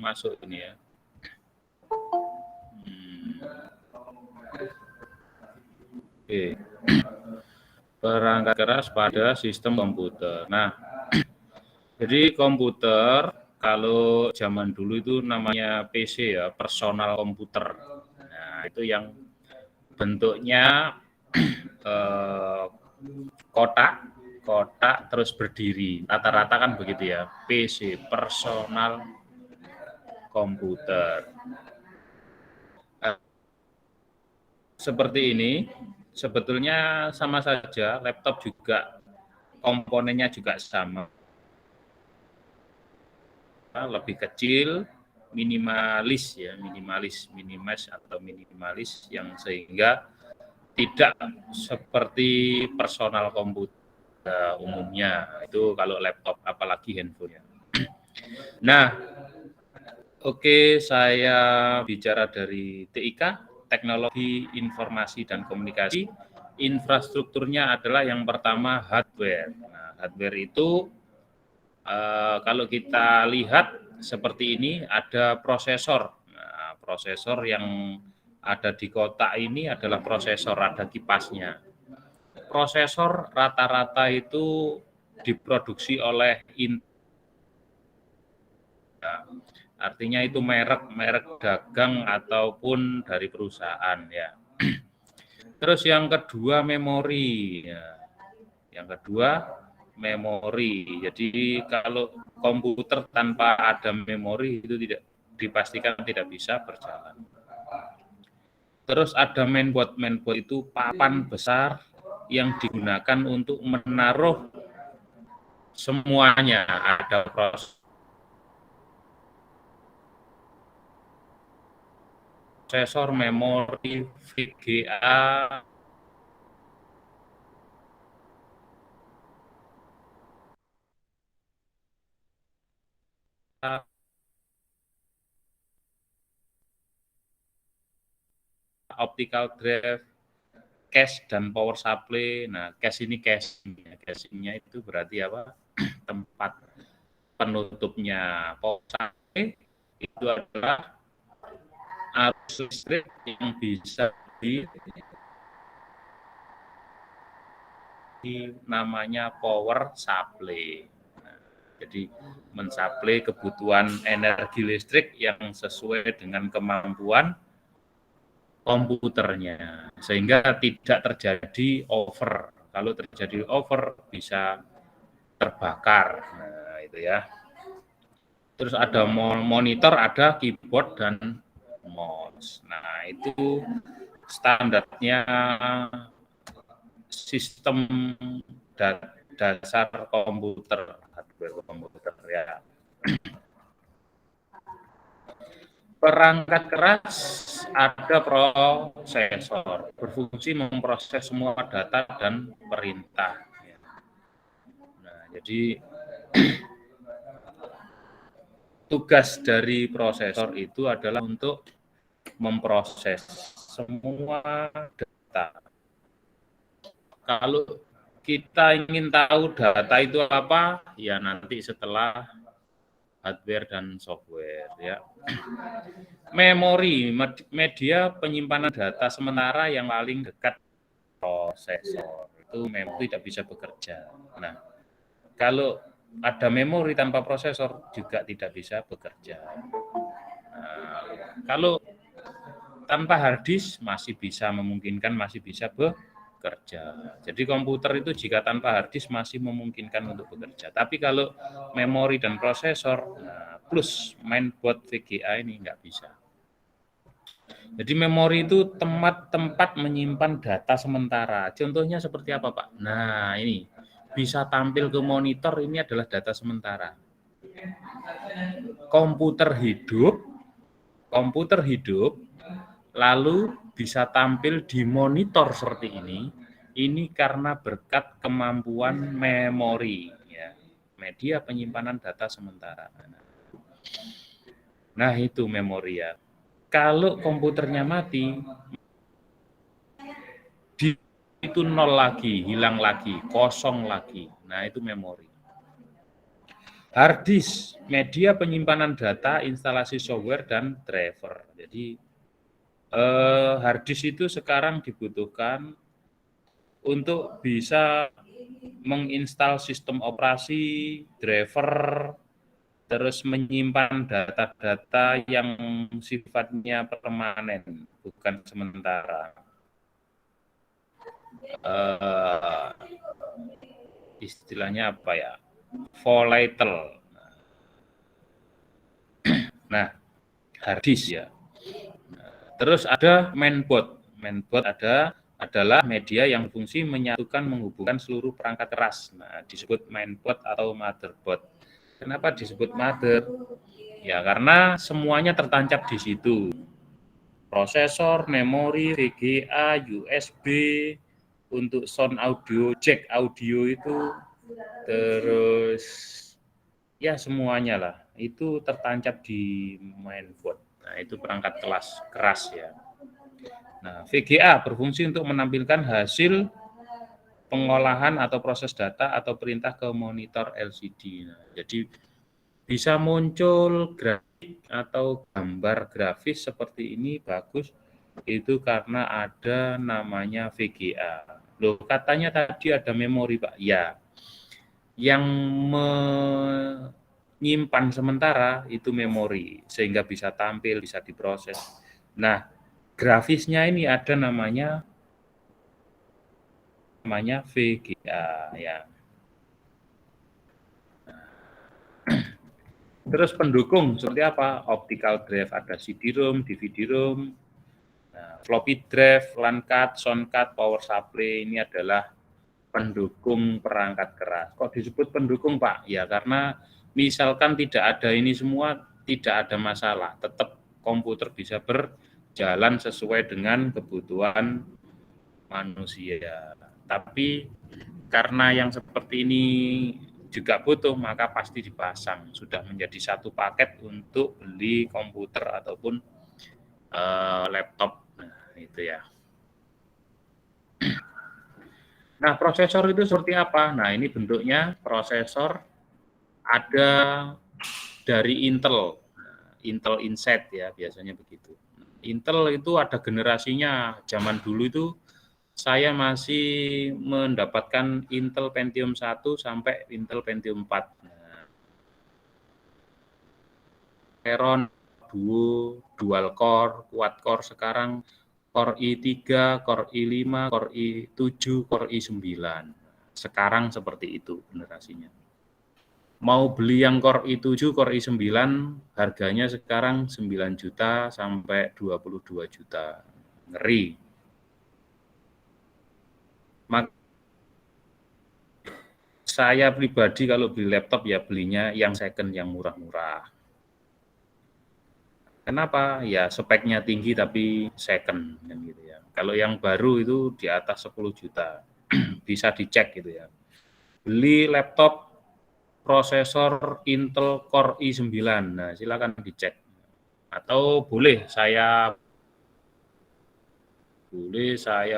masuk ini ya. Oke. Perangkat keras pada sistem komputer. Nah, jadi komputer kalau zaman dulu itu namanya PC ya, personal komputer. Nah, itu yang bentuknya kotak terus berdiri. Rata-rata kan begitu ya, PC, personal komputer. Seperti ini, sebetulnya sama saja, laptop juga komponennya juga sama. Lebih kecil, minimalis ya, minimalis atau minimalis yang sehingga tidak seperti personal komputer umumnya. Itu kalau laptop, apalagi handphone ya. Nah, oke, saya bicara dari TIK, Teknologi Informasi dan Komunikasi. Infrastrukturnya adalah yang pertama hardware. Nah, hardware itu kalau kita lihat seperti ini ada prosesor. Nah, prosesor yang ada di kotak ini adalah prosesor, ada kipasnya. Prosesor rata-rata itu diproduksi oleh Intel. Artinya itu merek dagang ataupun dari perusahaan ya. Terus yang kedua memori ya. Yang kedua memori. Jadi kalau komputer tanpa ada memori itu tidak dipastikan tidak bisa berjalan. Terus ada mainboard. Mainboard itu papan besar yang digunakan untuk menaruh semuanya. Ada prosesor, memori, VGA, optical drive, cache dan power supply. Nah, cache ini casingnya itu berarti apa? Tempat penutupnya. Power supply itu adalah arus listrik yang bisa namanya power supply. Nah, jadi mensuplai kebutuhan energi listrik yang sesuai dengan kemampuan komputernya, sehingga tidak terjadi over. Kalau terjadi over bisa terbakar. Nah, itu ya. Terus ada monitor, ada keyboard dan mouse. Nah, itu standarnya sistem dasar komputer, hardware komputer ya. Perangkat keras ada prosesor, berfungsi memproses semua data dan perintah. Nah, jadi tugas dari prosesor itu adalah untuk memproses semua data. Kalau kita ingin tahu data itu apa, ya nanti setelah hardware dan software ya. Memori, media penyimpanan data sementara yang paling dekat prosesor. Itu memori tidak bisa bekerja. Nah, kalau ada memori tanpa prosesor juga tidak bisa bekerja. Nah, kalau tanpa hard disk masih bisa memungkinkan, masih bisa bekerja. Jadi komputer itu jika tanpa hard disk masih memungkinkan untuk bekerja. Tapi kalau memori dan prosesor plus mainboard VGA ini nggak bisa. Jadi memori itu tempat menyimpan data sementara. Contohnya seperti apa, Pak? Nah, ini bisa tampil ke monitor, ini adalah data sementara. Komputer hidup, lalu bisa tampil di monitor seperti ini karena berkat kemampuan memori, ya, media penyimpanan data sementara. Nah, itu memori ya. Kalau komputernya mati, itu nol lagi, hilang lagi, kosong lagi. Nah, itu memori. Hard disk, media penyimpanan data, instalasi software, dan driver. Jadi hard disk itu sekarang dibutuhkan untuk bisa menginstal sistem operasi, driver, terus menyimpan data-data yang sifatnya permanen, bukan sementara. Istilahnya apa ya? Volatile. Nah, hard disk ya. Terus ada mainboard. Mainboard adalah media yang fungsi menyatukan menghubungkan seluruh perangkat keras. Nah, disebut mainboard atau motherboard. Kenapa disebut mother? Ya, karena semuanya tertancap di situ. Prosesor, memori, VGA, USB, untuk sound audio, jack audio itu, terus ya semuanya lah. Itu tertancap di mainboard. Nah, itu perangkat keras ya. Nah, VGA berfungsi untuk menampilkan hasil pengolahan atau proses data atau perintah ke monitor LCD. Nah, jadi bisa muncul grafik atau gambar grafis seperti ini bagus, itu karena ada namanya VGA. Loh, katanya tadi ada memori, Pak. Ya, yang menyimpan sementara itu memori, sehingga bisa tampil, bisa diproses. Nah, grafisnya ini ada namanya VGA ya. Terus pendukung seperti apa? Optical drive, ada CD-ROM, DVD-ROM, nah, floppy drive, LAN card, sound card, power supply, ini adalah pendukung perangkat keras. Kok disebut pendukung, Pak? Ya karena misalkan tidak ada ini semua, tidak ada masalah, tetap komputer bisa berjalan sesuai dengan kebutuhan manusia. Tapi karena yang seperti ini juga butuh, maka pasti dipasang. Sudah menjadi satu paket untuk beli komputer ataupun laptop. Nah, itu ya. Nah, prosesor itu seperti apa? Nah, ini bentuknya prosesor ada dari Intel. Intel Inside ya, biasanya begitu. Intel itu ada generasinya. Zaman dulu itu saya masih mendapatkan Intel Pentium 1 sampai Intel Pentium 4. Xeron Duo, dual core, quad core, sekarang Core i3, Core i5, Core i7, Core i9. Sekarang seperti itu generasinya. Mau beli yang Core i7, Core i9, harganya sekarang 9 juta sampai 22 juta. Ngeri. Saya pribadi kalau beli laptop ya belinya yang second, yang murah-murah. Kenapa? Ya speknya tinggi tapi second kan gitu ya. Kalau yang baru itu di atas 10 juta. Bisa dicek gitu ya. Beli laptop prosesor Intel Core i9. Nah, silakan dicek. Atau boleh saya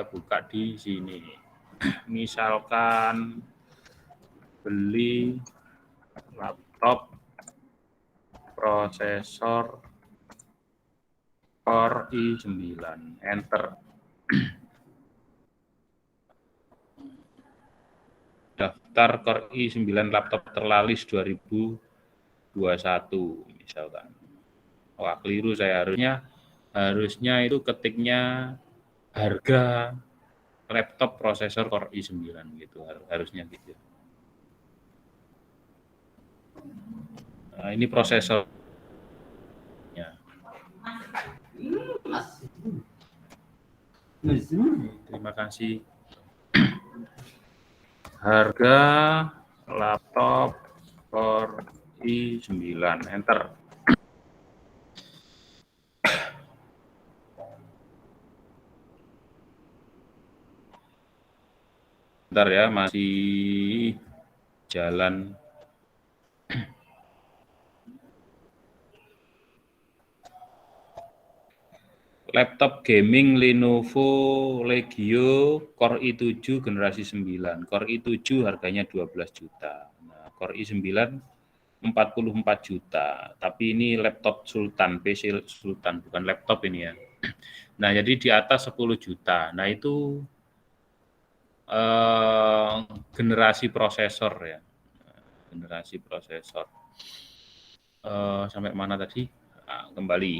buka di sini. Misalkan beli laptop prosesor Core i9, enter. Daftar Core i9 laptop terlaris 2021 misalkan. Wah, keliru saya, harusnya itu ketiknya harga laptop prosesor Core i9 gitu, harusnya gitu. Nah, ini prosesor. Terima kasih. Harga laptop Core i9, enter. Bentar ya, masih jalan. Laptop gaming Lenovo Legio Core i7 generasi 9. Core i7 harganya 12 juta. Nah, Core i9 44 juta. Tapi ini laptop Sultan, PC Sultan, bukan laptop ini ya. Nah, jadi di atas 10 juta. Nah, itu generasi prosesor ya. Generasi prosesor. Sampai mana tadi? Nah, kembali.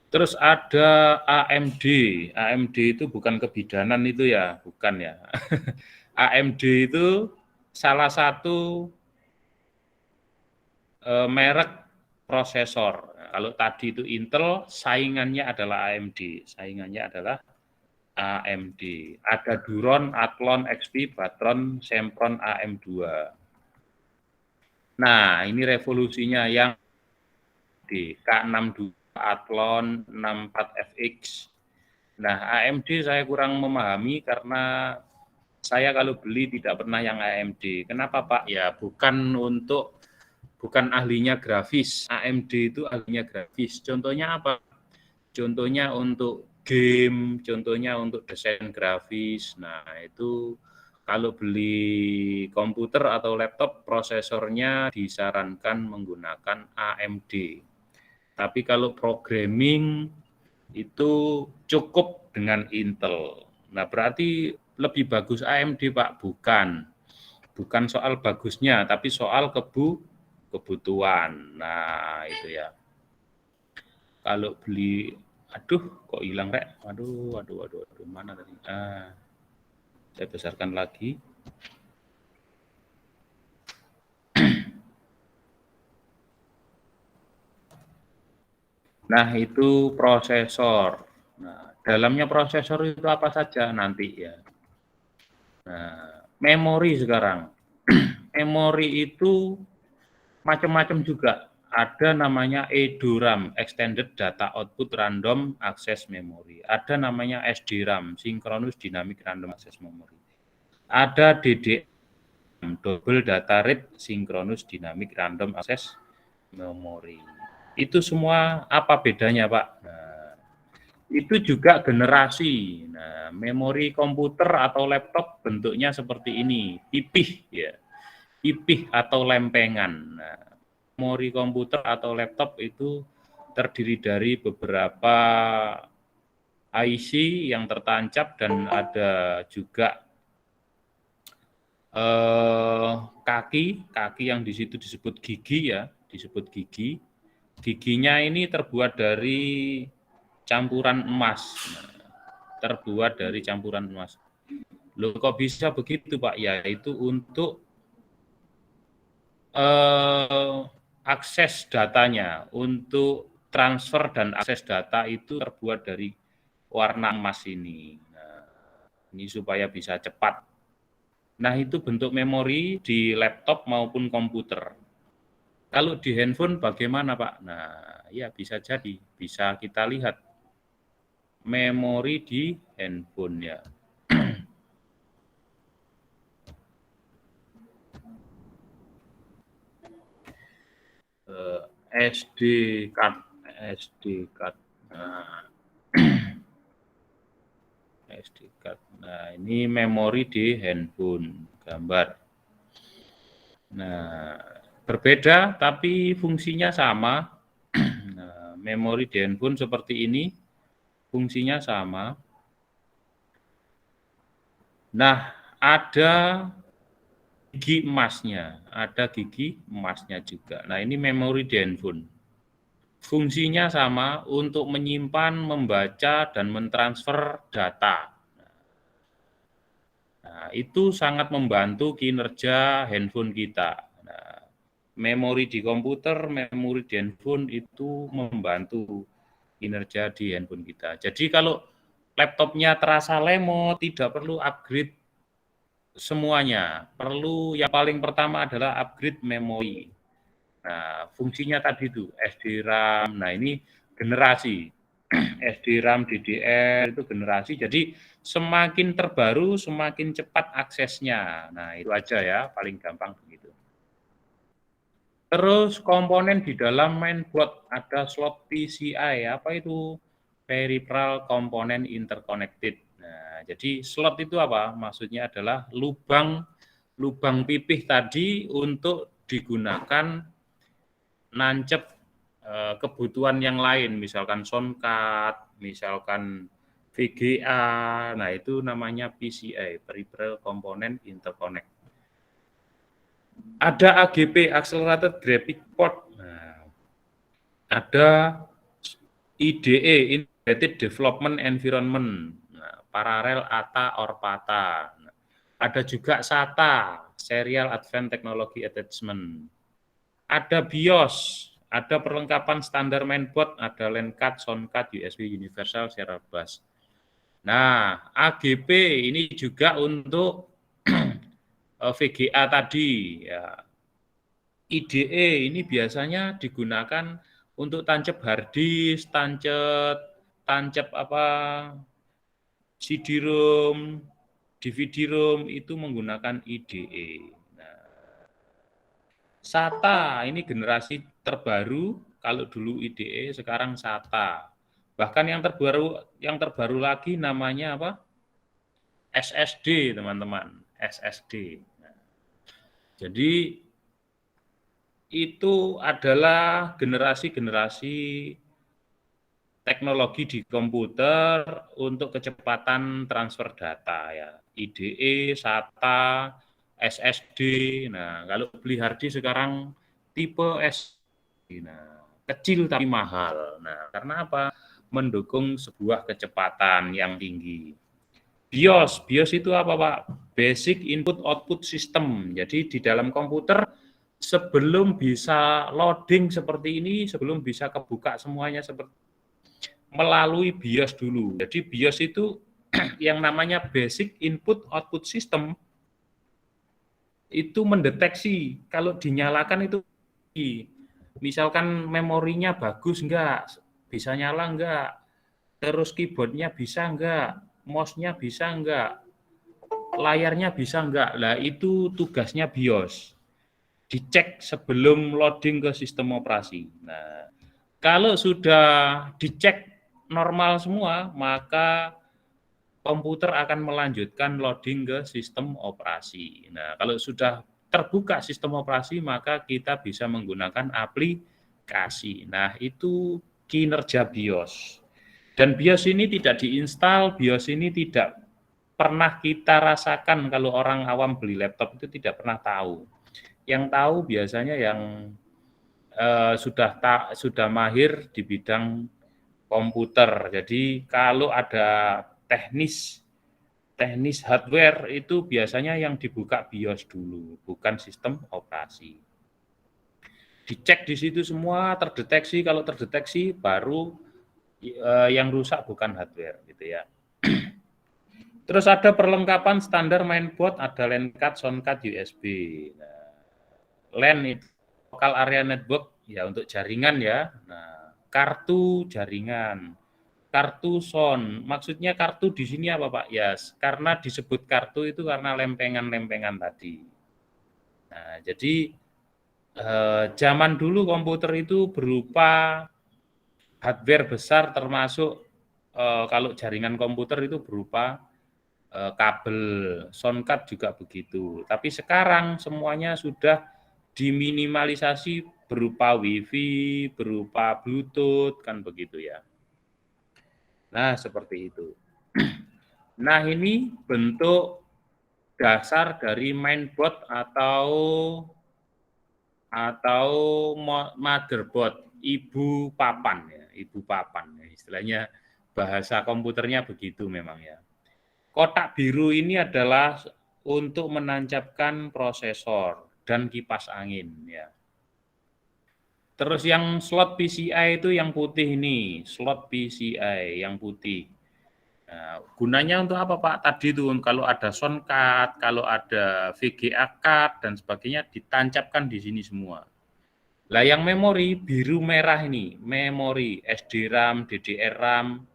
Terus ada AMD. AMD itu bukan kebidanan itu ya, bukan ya. AMD itu salah satu merek prosesor. Kalau tadi itu Intel, saingannya adalah AMD. Saingannya adalah AMD. Ada Duron, Athlon, XP, Batron, Sempron, AM2. Nah, ini revolusinya yang di K62, Athlon, 64FX. Nah, AMD saya kurang memahami karena saya kalau beli tidak pernah yang AMD. Kenapa, Pak? Ya, bukan ahlinya grafis. AMD itu ahlinya grafis. Contohnya apa? Contohnya untuk game, contohnya untuk desain grafis. Nah, itu kalau beli komputer atau laptop, prosesornya disarankan menggunakan AMD. Tapi kalau programming itu cukup dengan Intel. Nah, berarti lebih bagus AMD, Pak? Bukan. Bukan soal bagusnya, tapi soal kebutuhan. Nah, itu ya. Kalau beli, aduh, kok hilang, Rek? Aduh, mana tadi? Saya besarkan lagi. Nah, itu prosesor. Nah, dalamnya prosesor itu apa saja nanti ya. Nah, memori sekarang. Memori itu macam-macam juga. Ada namanya EDRAM, Extended Data Output Random Access Memory. Ada namanya SDRAM, Synchronous Dynamic Random Access Memory. Ada DDR, Double Data Rate Synchronous Dynamic Random Access Memory. Itu semua apa bedanya, Pak? Nah, itu juga generasi. Nah, memori komputer atau laptop bentuknya seperti ini, pipih ya. Pipih atau lempengan. Nah, memori komputer atau laptop itu terdiri dari beberapa IC yang tertancap dan ada juga kaki yang di situ disebut gigi ya, disebut gigi. Giginya ini terbuat dari campuran emas. Nah, terbuat dari campuran emas. Loh, kok bisa begitu, Pak? Ya, itu untuk akses datanya, untuk transfer dan akses data itu terbuat dari warna emas ini. Nah, ini supaya bisa cepat. Nah, itu bentuk memori di laptop maupun komputer. Kalau di handphone bagaimana, Pak? Nah, ya bisa jadi, bisa kita lihat memori di handphone ya. SD card. Nah, SD card. Nah, ini memori di handphone, gambar. Nah, berbeda tapi fungsinya sama. Nah, memori di handphone seperti ini, fungsinya sama. Nah, ada gigi emasnya juga. Nah, ini memori di handphone. Fungsinya sama untuk menyimpan, membaca, dan mentransfer data. Nah, itu sangat membantu kinerja handphone kita. Nah, memori di komputer, memori di handphone itu membantu kinerja di handphone kita. Jadi kalau laptopnya terasa lemot, tidak perlu upgrade semuanya. Perlu yang paling pertama adalah upgrade memori. Nah, fungsinya tadi itu SDRAM. Nah, ini generasi. SDRAM, DDR itu generasi. Jadi semakin terbaru, semakin cepat aksesnya. Nah, itu aja ya, paling gampang begitu. Terus komponen di dalam mainboard ada slot PCI. Apa itu? Peripheral Component Interconnected. Nah, jadi slot itu apa? Maksudnya adalah lubang pipih tadi untuk digunakan nancep kebutuhan yang lain, misalkan sound card, misalkan VGA, nah itu namanya PCI, Peripheral Component Interconnect. Ada AGP, Accelerated Graphic Port, nah, ada IDE, Integrated Development Environment, nah, paralel ATA or PATA. Nah, ada juga SATA, Serial Advanced Technology Attachment. Ada BIOS, ada perlengkapan standar mainboard, ada LAN card, sound card, USB Universal Serial Bus. Nah, AGP ini juga untuk VGA tadi. Ya. IDE ini biasanya digunakan untuk tancap hard disk, tancap apa CD-ROM, DVD-ROM itu menggunakan IDE. Nah, SATA ini generasi terbaru, kalau dulu IDE, sekarang SATA. Bahkan yang terbaru lagi namanya apa? SSD, teman-teman. SSD. Nah, jadi itu adalah generasi-generasi teknologi di komputer untuk kecepatan transfer data ya. IDE, SATA, SSD. Nah, kalau beli hard disk sekarang tipe SSD. Nah, kecil tapi mahal. Nah, karena apa? Mendukung sebuah kecepatan yang tinggi. BIOS itu apa, Pak? Basic Input Output System. Jadi di dalam komputer sebelum bisa loading seperti ini, sebelum bisa kebuka semuanya seperti melalui BIOS dulu. Jadi BIOS itu yang namanya Basic Input Output System itu mendeteksi kalau dinyalakan itu misalkan memorinya bagus enggak, bisa nyala enggak, terus keyboardnya bisa enggak, mouse-nya bisa enggak, layarnya bisa enggak. Lah itu tugasnya BIOS. Dicek sebelum loading ke sistem operasi. Nah, kalau sudah dicek normal semua, maka komputer akan melanjutkan loading ke sistem operasi. Nah, kalau sudah terbuka sistem operasi, maka kita bisa menggunakan aplikasi. Nah, itu kinerja BIOS. Dan BIOS ini tidak diinstal, BIOS ini tidak pernah kita rasakan kalau orang awam beli laptop itu tidak pernah tahu. Yang tahu biasanya yang sudah mahir di bidang komputer. Jadi kalau ada teknis hardware itu biasanya yang dibuka BIOS dulu, bukan sistem operasi. Dicek di situ semua, terdeteksi, kalau terdeteksi baru yang rusak bukan hardware gitu ya. Terus ada perlengkapan standar mainboard, ada LAN card, sound card, USB. Nah, LAN itu local area network ya untuk jaringan ya. Nah, kartu jaringan, kartu sound. Maksudnya kartu di sini apa, Pak? Ya, karena disebut kartu itu karena lempengan-lempengan tadi. Nah, jadi zaman dulu komputer itu berupa hardware besar termasuk kalau jaringan komputer itu berupa kabel, sound card juga begitu. Tapi sekarang semuanya sudah diminimalisasi berupa WiFi, berupa Bluetooth, kan begitu ya. Nah, seperti itu. Nah, ini bentuk dasar dari mainboard atau motherboard, ibu papan ya, ibu papan. Istilahnya bahasa komputernya begitu memang ya. Kotak biru ini adalah untuk menancapkan prosesor dan kipas angin ya. Terus yang slot PCI itu yang putih ini, slot PCI yang putih. Nah, gunanya untuk apa, Pak? Tadi itu kalau ada sound card, kalau ada VGA card dan sebagainya ditancapkan di sini semua. Lah yang memori biru merah ini, memori SD RAM, DDR RAM.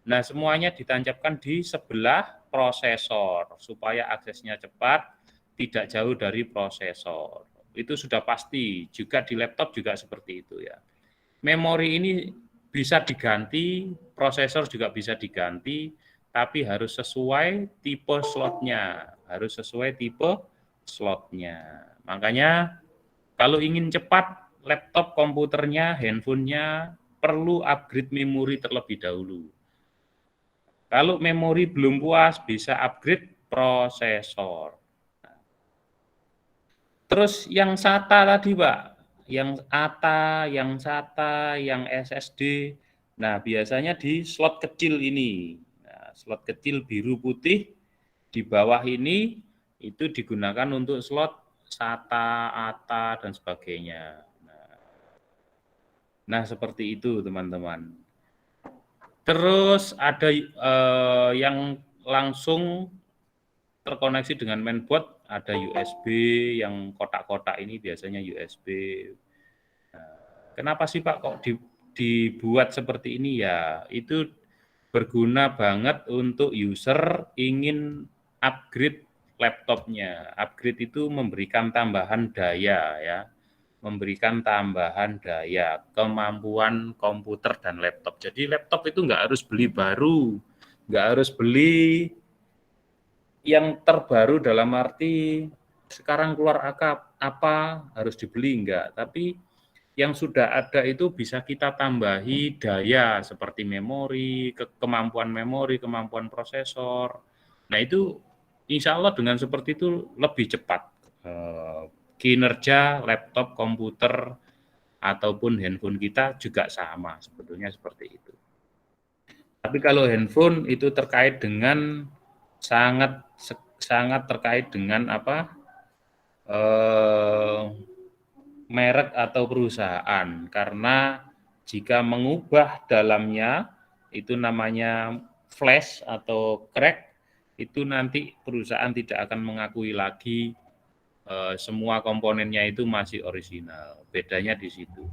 Nah, semuanya ditancapkan di sebelah prosesor supaya aksesnya cepat, tidak jauh dari prosesor. Itu sudah pasti, juga di laptop juga seperti itu ya. Memori ini bisa diganti, prosesor juga bisa diganti, tapi harus sesuai tipe slotnya, harus sesuai tipe slotnya. Makanya kalau ingin cepat laptop, komputernya, handphonenya perlu upgrade memori terlebih dahulu. Kalau memori belum puas, bisa upgrade prosesor. Terus yang SATA tadi, Pak, yang ATA, yang SATA, yang SSD, nah biasanya di slot kecil ini. Nah, slot kecil biru putih di bawah ini itu digunakan untuk slot SATA, ATA, dan sebagainya. Nah, seperti itu teman-teman. Terus ada yang langsung terkoneksi dengan mainboard, ada USB yang kotak-kotak ini biasanya USB. Nah, kenapa sih Pak kok dibuat seperti ini ya? Itu berguna banget untuk user ingin upgrade laptopnya. Upgrade itu memberikan tambahan daya ya, memberikan tambahan daya, kemampuan komputer dan laptop. Jadi laptop itu nggak harus beli baru, nggak harus beli yang terbaru dalam arti sekarang keluar apa harus dibeli, enggak. Tapi yang sudah ada itu bisa kita tambahi daya seperti memori, kemampuan prosesor. Nah itu insya Allah dengan seperti itu lebih cepat kinerja laptop, komputer, ataupun handphone kita juga sama sebetulnya seperti itu. Tapi kalau handphone itu terkait dengan sangat terkait dengan apa merek atau perusahaan, karena jika mengubah dalamnya itu namanya flash atau crack, itu nanti perusahaan tidak akan mengakui lagi semua komponennya itu masih orisinal. Bedanya di situ.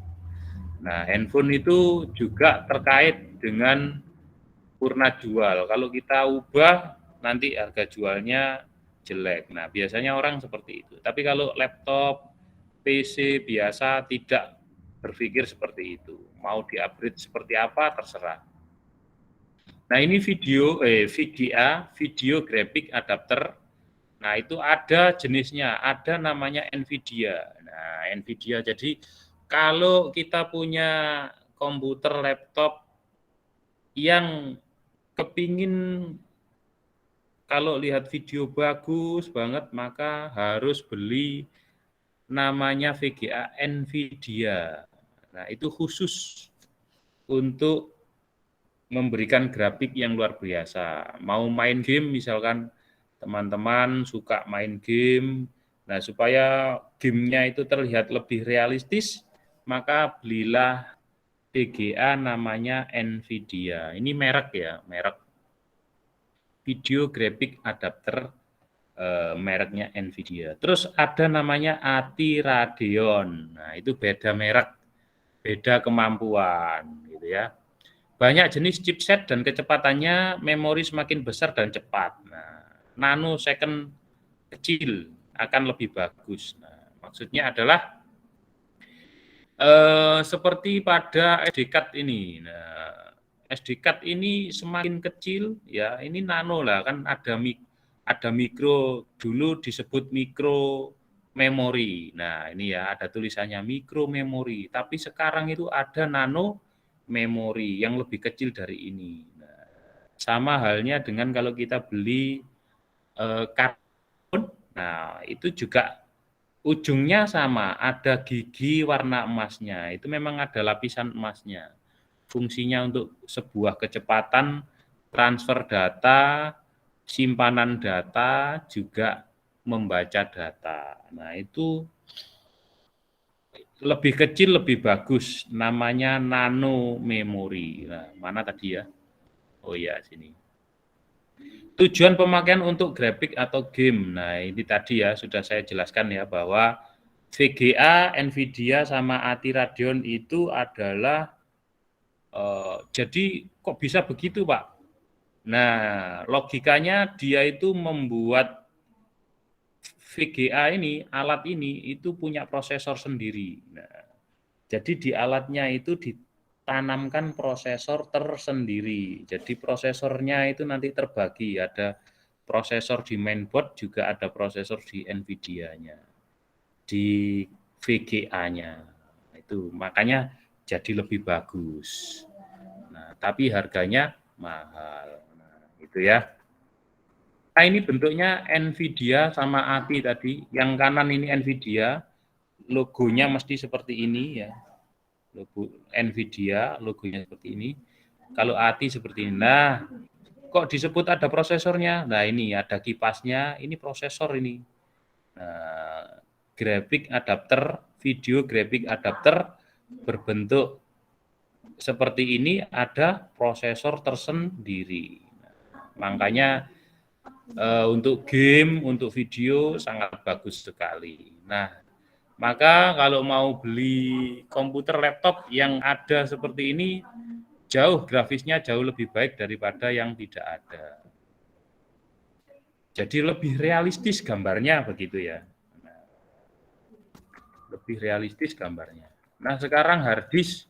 Nah, handphone itu juga terkait dengan purna jual. Kalau kita ubah nanti harga jualnya jelek. Nah, biasanya orang seperti itu. Tapi kalau laptop, PC biasa tidak berpikir seperti itu. Mau di-upgrade seperti apa terserah. Nah, ini VGA, video graphic adapter. Nah, itu ada jenisnya, ada namanya NVIDIA. Nah, NVIDIA jadi kalau kita punya komputer, laptop yang kepingin kalau lihat video bagus banget, maka harus beli namanya VGA NVIDIA. Nah, itu khusus untuk memberikan grafik yang luar biasa. Mau main game misalkan teman-teman suka main game, nah supaya gamenya itu terlihat lebih realistis, maka belilah VGA namanya NVIDIA. Ini merek ya, merek video graphic adapter mereknya NVIDIA. Terus ada namanya ATI Radeon. Nah, itu beda merek, beda kemampuan gitu ya. Banyak jenis chipset dan kecepatannya memori semakin besar dan cepat. Nah, nanosecond kecil akan lebih bagus. Nah, maksudnya adalah seperti pada SD card ini. Nah, SD card ini semakin kecil ya, ini nano lah kan ada mikro, dulu disebut mikro memori. Nah, ini ya ada tulisannya mikro memori, tapi sekarang itu ada nano memori yang lebih kecil dari ini. Nah, sama halnya dengan kalau kita beli kartun, nah itu juga ujungnya sama, ada gigi warna emasnya. Itu memang ada lapisan emasnya. Fungsinya untuk sebuah kecepatan transfer data, simpanan data, juga membaca data. Nah, itu lebih kecil lebih bagus, namanya nano memori. Nah, mana tadi ya? Oh iya, sini. Tujuan pemakaian untuk grafik atau game. Nah, ini tadi ya sudah saya jelaskan ya bahwa VGA, NVIDIA sama ATI Radeon itu adalah jadi kok bisa begitu, Pak? Nah, logikanya dia itu membuat VGA ini, alat ini itu punya prosesor sendiri. Nah, jadi di alatnya itu ditanamkan prosesor tersendiri. Jadi prosesornya itu nanti terbagi, ada prosesor di mainboard, juga ada prosesor di NVIDIA-nya, di VGA-nya. itu. Makanya jadi lebih bagus. Nah, tapi harganya mahal. Nah, itu ya. Nah, ini bentuknya Nvidia sama ATI tadi. Yang kanan ini Nvidia, logonya mesti seperti ini ya. Logo Nvidia, logonya seperti ini. Kalau ATI seperti ini. Nah, kok disebut ada prosesornya? Nah, ini ada kipasnya, ini prosesor ini. Nah, graphic adapter, video graphic adapter berbentuk seperti ini, ada prosesor tersendiri. Makanya untuk game, untuk video sangat bagus sekali. Nah, maka kalau mau beli komputer laptop yang ada seperti ini, jauh grafisnya jauh lebih baik daripada yang tidak ada. Jadi lebih realistis gambarnya begitu ya. Lebih realistis gambarnya. Nah, sekarang hard disk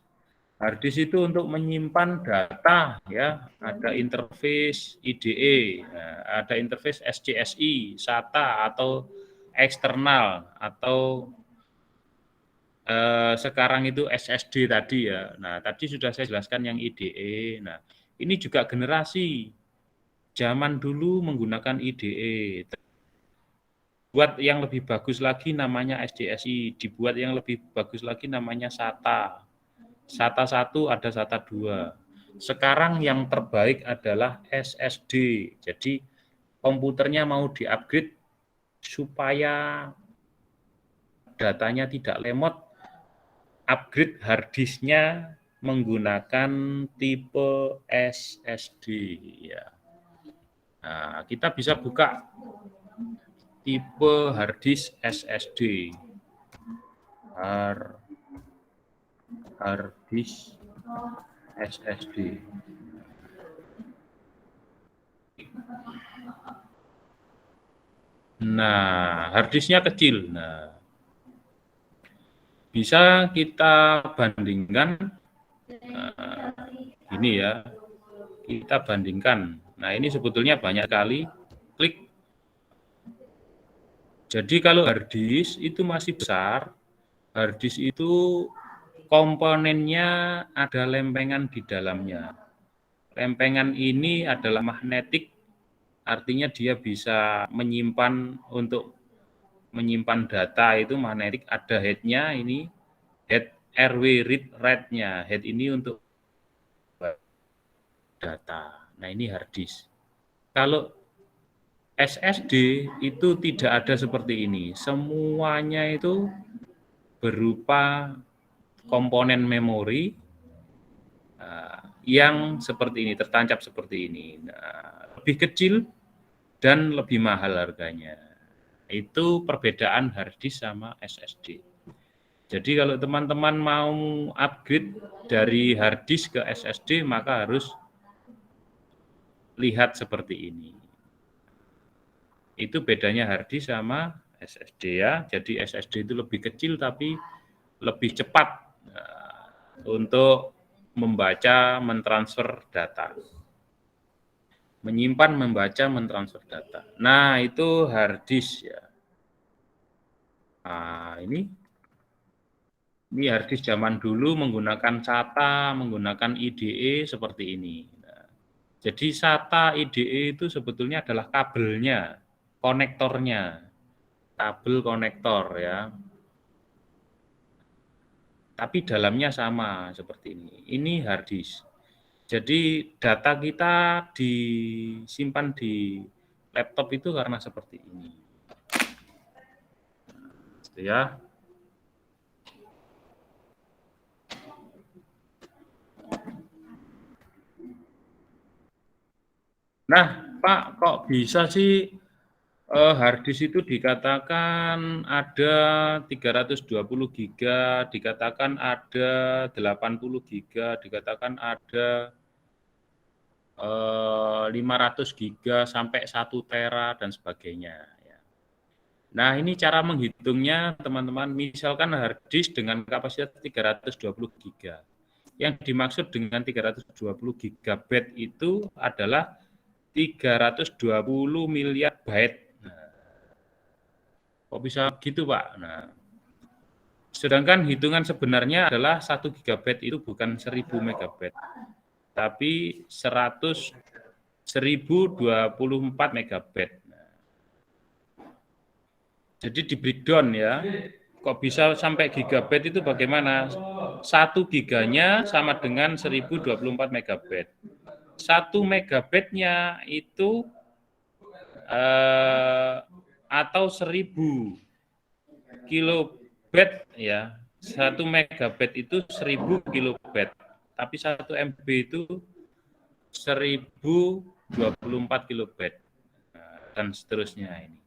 itu untuk menyimpan data ya, ada interface IDE, ada interface SCSI, SATA atau eksternal atau sekarang itu SSD tadi ya. Nah, tadi sudah saya jelaskan yang IDE. Nah, ini juga generasi. Zaman dulu menggunakan IDE. Buat yang lebih bagus lagi namanya SCSI, dibuat yang lebih bagus lagi namanya SATA. SATA 1 ada SATA 2. Sekarang yang terbaik adalah SSD. Jadi komputernya mau di-upgrade supaya datanya tidak lemot, upgrade hard disk-nya menggunakan tipe SSD ya. Nah, kita bisa buka tipe hard disk SSD. Hard disk SSD. Nah, hard disk-nya kecil. Nah, bisa kita bandingkan ini ya. Kita bandingkan. Nah, ini sebetulnya banyak kali klik. Jadi kalau hard disk itu masih besar, hard disk itu komponennya ada lempengan di dalamnya. Lempengan ini adalah magnetik, artinya dia bisa menyimpan untuk menyimpan data itu magnetik, ada head-nya ini, head RW read write-nya. Head ini untuk data. Nah, ini hard disk. Kalau SSD itu tidak ada seperti ini. Semuanya itu berupa komponen memori yang seperti ini, tertancap seperti ini. Nah, lebih kecil dan lebih mahal harganya. Itu perbedaan hard disk sama SSD. Jadi kalau teman-teman mau upgrade dari hard disk ke SSD, maka harus lihat seperti ini. Itu bedanya hard disk sama SSD ya. Jadi SSD itu lebih kecil tapi lebih cepat untuk membaca, mentransfer data. Menyimpan, membaca, mentransfer data. Nah, itu hard disk ya. Nah, ini hard disk zaman dulu menggunakan SATA, menggunakan IDE seperti ini. Nah, jadi SATA IDE itu sebetulnya adalah kabelnya, konektornya, kabel konektor ya. Tapi dalamnya sama seperti ini. Ini hard disk. Jadi data kita disimpan di laptop itu karena seperti ini. Gitu ya. Nah, Pak, kok bisa sih hard disk itu dikatakan ada 320 giga, dikatakan ada 80 giga, dikatakan ada 500 giga sampai 1 tera dan sebagainya. Nah, ini cara menghitungnya teman-teman. Misalkan hard disk dengan kapasitas 320 giga. Yang dimaksud dengan 320 gigabyte itu adalah 320 miliar byte. Nah, kok bisa gitu, Pak? Nah, Sedangkan hitungan sebenarnya adalah 1 GB itu bukan 1000 MB, tapi 1024 MB. Jadi di breakdown ya, kok bisa sampai gigabyte itu bagaimana? 1 giganya sama dengan 1024 MB. 1 megabyte-nya itu atau 1000 kilobyte ya. 1 megabyte itu 1000 kilobyte, tapi 1 MB itu 1024 kilobyte. Dan seterusnya ini.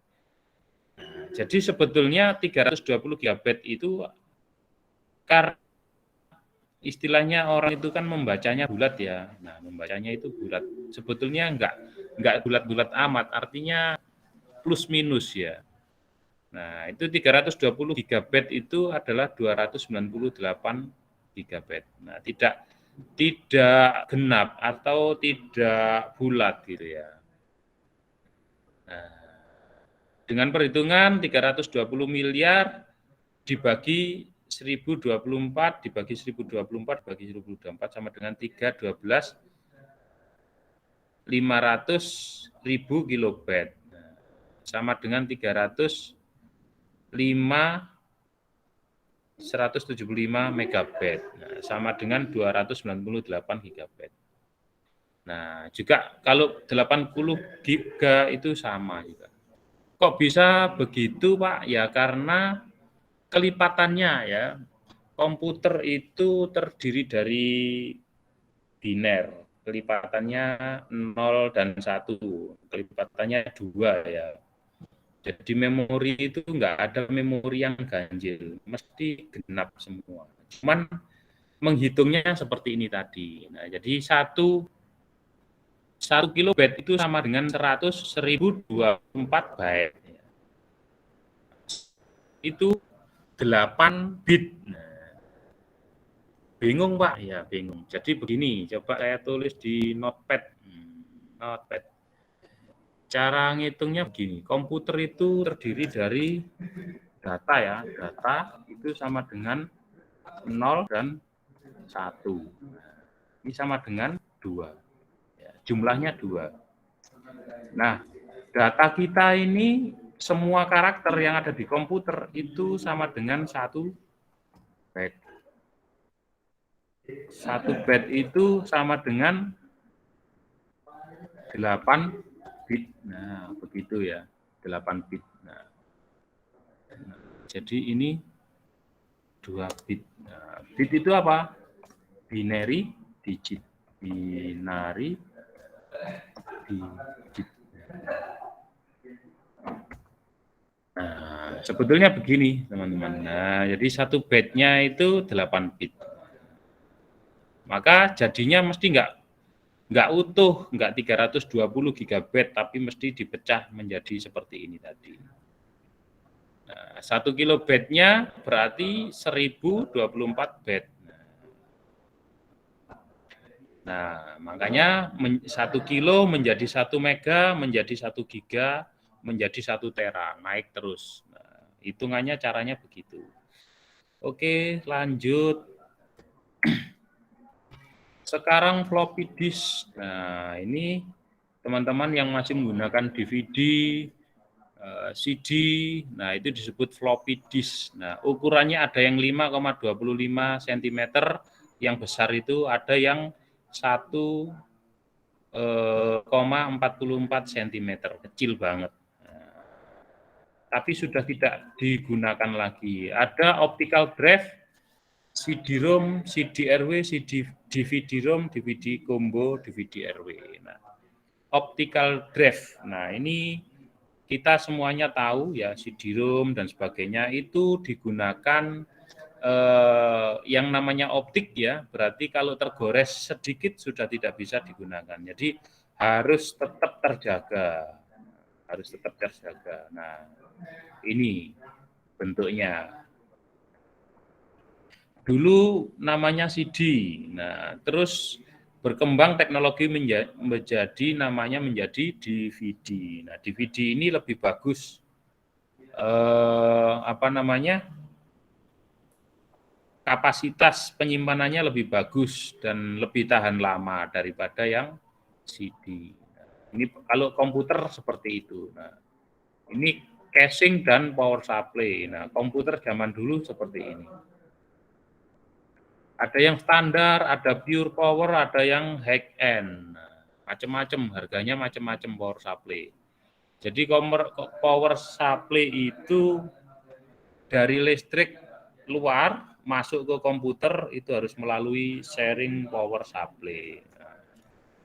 Jadi sebetulnya 320 GB itu karena istilahnya orang itu kan membacanya bulat ya. Nah, membacanya itu bulat. Sebetulnya enggak bulat-bulat amat, artinya plus minus ya. Nah, itu 320 GB itu adalah 298 GB. Nah, tidak genap atau tidak bulat gitu ya. Nah, dengan perhitungan 320 miliar dibagi 1024 dibagi 1024 bagi 1024 sama dengan 312 500.000 kilobyte. Sama dengan 175 megabyte. Nah, sama dengan 298 gigabyte. Nah, juga kalau 80 giga itu sama juga. Kok bisa begitu, Pak? Ya karena kelipatannya ya. Komputer itu terdiri dari biner. Kelipatannya 0 dan 1. Kelipatannya 2 ya. Jadi memori itu enggak ada memori yang ganjil, mesti genap semua. Cuman menghitungnya seperti ini tadi. Nah, jadi 1 kilobyte itu sama dengan 1024 byte. Itu 8 bit. Nah, bingung Pak? Ya bingung. Jadi begini, coba saya tulis di notepad. Cara ngitungnya begini, komputer itu terdiri dari data ya, data itu sama dengan 0 dan 1. Ini sama dengan 2. Ya, jumlahnya 2. Nah, data kita ini semua karakter yang ada di komputer itu sama dengan 1 byte. 1 byte itu sama dengan 8 bit. Nah, begitu ya. 8 bit. Nah, jadi ini 2 bit. Nah, bit itu apa? Binary digit. Binary digit. Nah, sebetulnya begini, teman-teman. Nah, jadi 1 byte-nya itu 8 bit. Maka jadinya mesti enggak utuh, enggak 320 GB, tapi mesti dipecah menjadi seperti ini tadi. Nah, 1 kilobyte-nya berarti 1024 byte. Nah, makanya 1 kilo menjadi 1 mega, menjadi 1 giga, menjadi 1 tera, naik terus. Nah, hitungannya caranya begitu. Oke, lanjut. Sekarang floppy disk. Nah, ini teman-teman yang masih menggunakan DVD, CD, nah itu disebut floppy disk. Nah, ukurannya ada yang 5,25 cm, yang besar itu ada yang 1,44 cm, kecil banget. Nah, tapi sudah tidak digunakan lagi. Ada optical drive, CD-ROM, CD-RW, DVD-ROM, DVD combo, DVD-RW. Nah, optical drive. Nah, ini kita semuanya tahu ya, CD-ROM dan sebagainya itu digunakan yang namanya optik ya, berarti kalau tergores sedikit sudah tidak bisa digunakan. Jadi harus tetap terjaga. Harus tetap terjaga. Nah, ini bentuknya. Dulu namanya CD. Nah, terus berkembang teknologi menjadi namanya menjadi DVD. Nah, DVD ini lebih bagus apa namanya? kapasitas penyimpanannya lebih bagus dan lebih tahan lama daripada yang CD. Ini kalau komputer seperti itu. Nah, ini casing dan power supply. Nah, komputer zaman dulu seperti ini. Ada yang standar, ada pure power, ada yang high end. Nah, macam-macam, harganya macam-macam power supply. Jadi power supply itu dari listrik luar masuk ke komputer itu harus melalui sharing power supply.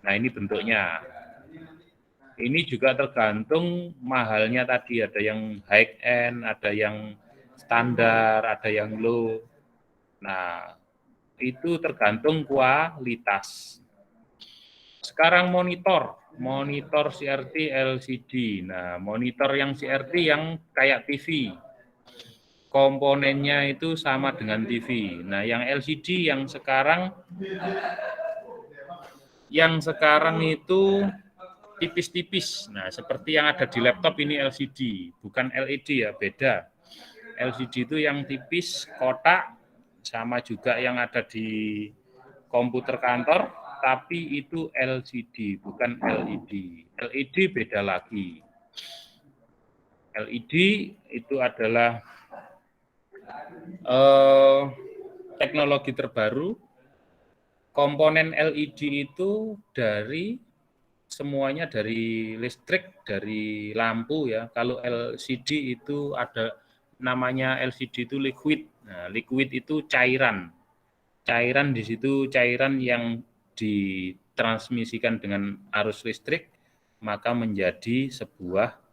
Nah, ini bentuknya. Ini juga tergantung mahalnya tadi, ada yang high end, ada yang standar, ada yang low. Nah, itu tergantung kualitas. Sekarang monitor CRT LCD. Nah, monitor yang CRT yang kayak TV. Komponennya itu sama dengan TV. Nah, yang LCD yang sekarang itu tipis-tipis. Nah, seperti yang ada di laptop ini LCD, bukan LED ya, beda. LCD itu yang tipis, kotak, sama juga yang ada di komputer kantor, tapi itu LCD, bukan LED. LED beda lagi. LED itu adalah teknologi terbaru. Komponen LED itu semuanya dari listrik, dari lampu ya. Kalau LCD itu ada namanya LCD itu liquid. Nah, liquid itu cairan. Cairan di situ cairan yang ditransmisikan dengan arus listrik maka menjadi sebuah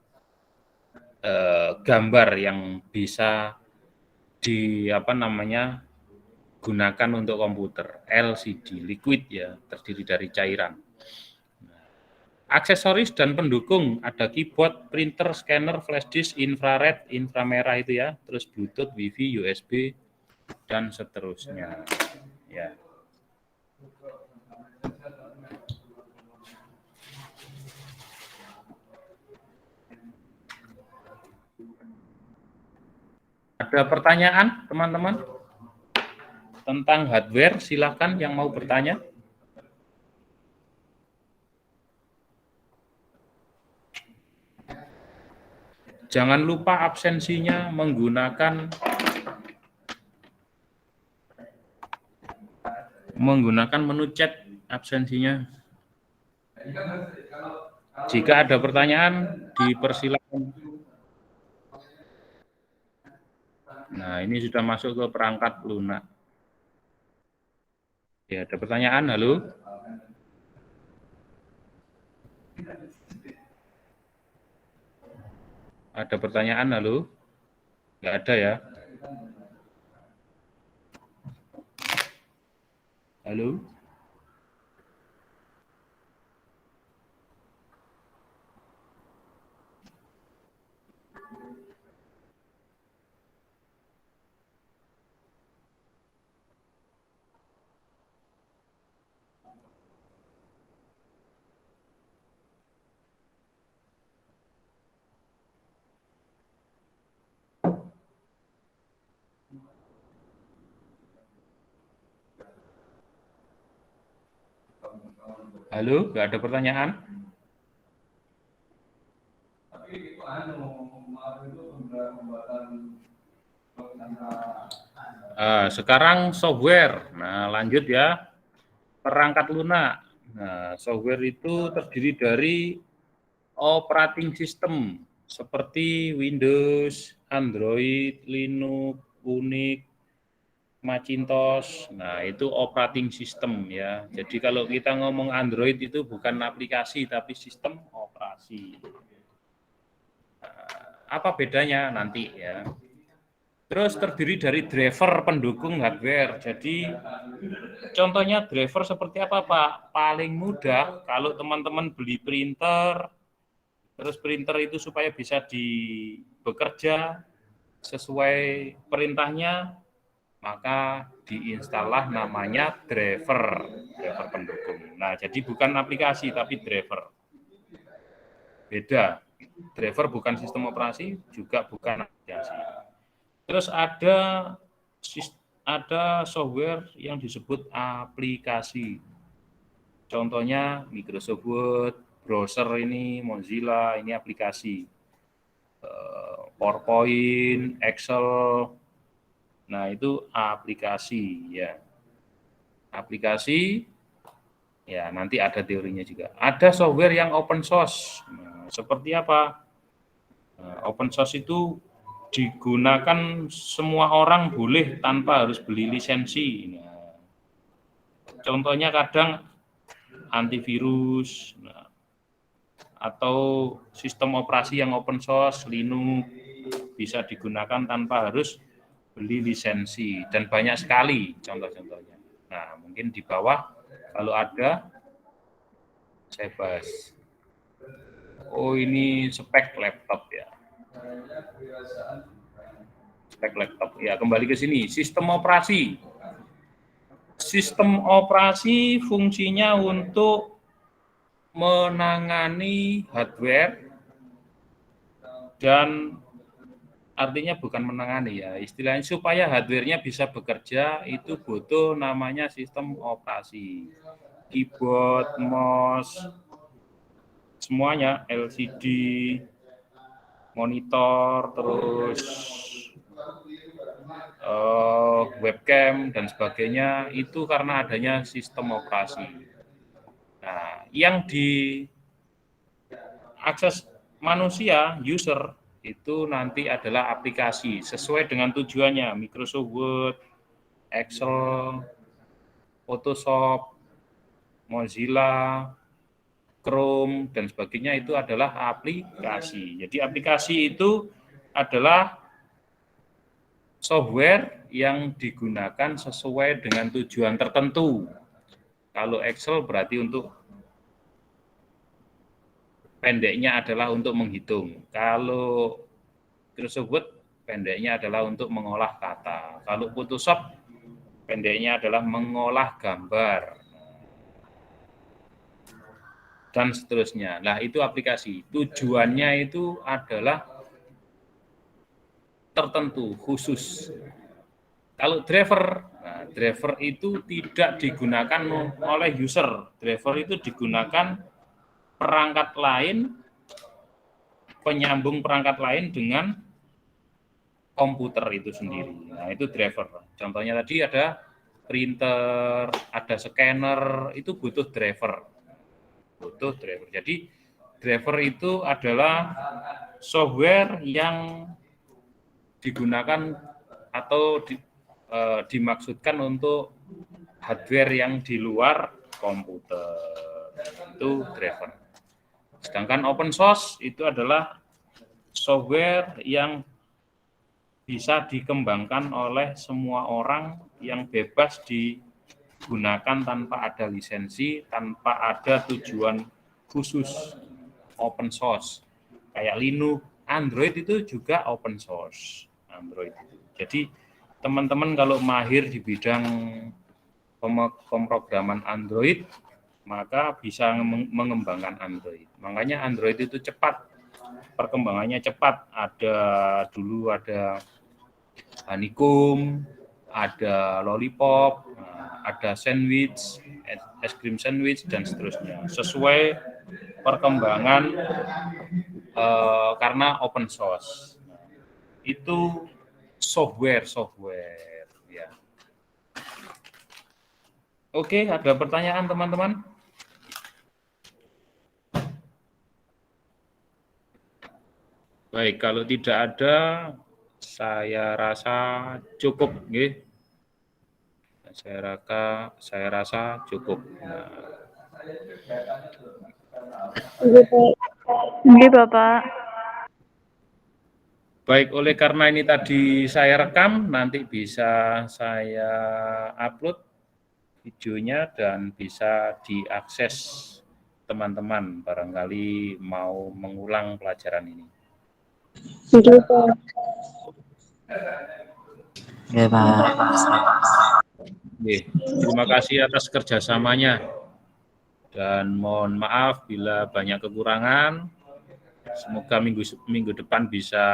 gambar yang bisa gunakan untuk komputer. LCD liquid ya, terdiri dari cairan. Aksesoris dan pendukung ada keyboard, printer, scanner, flash disk, infrared, inframerah itu ya, terus Bluetooth, WiFi, USB dan seterusnya. Ya. Ada pertanyaan, teman-teman? Tentang hardware, silakan yang mau bertanya. Jangan lupa absensinya menggunakan menu chat absensinya. Jika ada pertanyaan, dipersilakan. Nah, ini sudah masuk ke perangkat lunak. Ya, ada pertanyaan, halo? Ada pertanyaan, halo? Nggak ada ya? Halo? Halo, nggak ada pertanyaan? Sekarang software. Nah, lanjut ya. Perangkat lunak. Nah, software itu terdiri dari operating system seperti Windows, Android, Linux, Unix, Macintosh. Nah, itu operating system ya. Jadi kalau kita ngomong Android itu bukan aplikasi tapi sistem operasi. Apa bedanya nanti ya? Terus terdiri dari driver pendukung hardware. Jadi contohnya driver seperti apa, Pak? Paling mudah kalau teman-teman beli printer, terus printer itu supaya bisa bekerja sesuai perintahnya, maka diinstallah namanya driver pendukung. Nah, jadi bukan aplikasi tapi driver. Beda. Driver bukan sistem operasi, juga bukan aplikasi. Terus ada ada software yang disebut aplikasi. Contohnya Microsoft Word, browser ini, Mozilla, ini aplikasi. PowerPoint, Excel, nah itu aplikasi ya. Aplikasi, ya nanti ada teorinya juga. Ada software yang open source. Nah, seperti apa? Nah, open source itu digunakan semua orang boleh tanpa harus beli lisensi. Nah, contohnya kadang antivirus, nah, atau sistem operasi yang open source, Linux, bisa digunakan tanpa harus beli lisensi. Dan banyak sekali contoh-contohnya. Nah, mungkin di bawah kalau ada, saya bahas. Oh, ini spek laptop ya. Spek laptop. Ya, kembali ke sini. Sistem operasi. Sistem operasi fungsinya untuk menangani hardware dan artinya bukan menangani ya, istilahnya supaya hardware-nya bisa bekerja itu butuh namanya sistem operasi. Keyboard, mouse, semuanya, LCD, monitor, terus webcam dan sebagainya itu karena adanya sistem operasi. Nah, yang diakses manusia, user, itu nanti adalah aplikasi sesuai dengan tujuannya. Microsoft Word, Excel, Photoshop, Mozilla, Chrome, dan sebagainya itu adalah aplikasi. Jadi aplikasi itu adalah software yang digunakan sesuai dengan tujuan tertentu. Kalau Excel berarti untuk pendeknya adalah untuk menghitung. Kalau Microsoft Word pendeknya adalah untuk mengolah kata. Kalau Photoshop pendeknya adalah mengolah gambar. Dan seterusnya. Nah, itu aplikasi. Tujuannya itu adalah tertentu, khusus. Kalau driver, nah, driver itu tidak digunakan oleh user. Driver itu digunakan perangkat lain, penyambung perangkat lain dengan komputer itu sendiri. Nah, itu driver. Contohnya tadi ada printer, ada scanner, itu butuh driver. Butuh driver. Jadi driver itu adalah software yang digunakan atau dimaksudkan untuk hardware yang di luar komputer. Itu driver. Sedangkan open source itu adalah software yang bisa dikembangkan oleh semua orang yang bebas digunakan tanpa ada lisensi, tanpa ada tujuan khusus. Open source. Kayak Linux, Android itu juga open source. Android itu. Jadi teman-teman kalau mahir di bidang pemrograman Android, maka bisa mengembangkan Android. Makanya Android itu cepat, perkembangannya cepat. Dulu ada Honeycomb, ada Lollipop, ada sandwich, es krim sandwich, dan seterusnya. Sesuai perkembangan karena open source. Itu software ya. Oke, ada pertanyaan teman-teman? Baik, kalau tidak ada, saya rasa cukup, nggih. Saya rasa cukup. Nah. Nggih, Bapak. Baik, oleh karena ini tadi saya rekam, nanti bisa saya upload videonya dan bisa diakses teman-teman barangkali mau mengulang pelajaran ini. Nggih, Pak. Nggih, Pak. Oke, terima kasih atas kerjasamanya dan mohon maaf bila banyak kekurangan. Semoga minggu depan bisa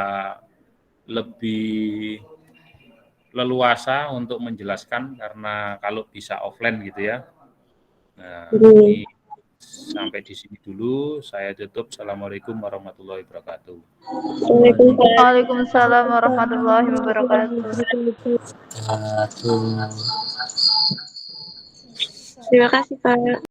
lebih leluasa untuk menjelaskan karena kalau bisa offline gitu ya. Nah, Jadi, ini sampai di sini dulu. Saya tutup. Assalamualaikum warahmatullahi wabarakatuh. Waalaikumsalam. Waalaikumsalam warahmatullahi wabarakatuh. Terima kasih, Pak.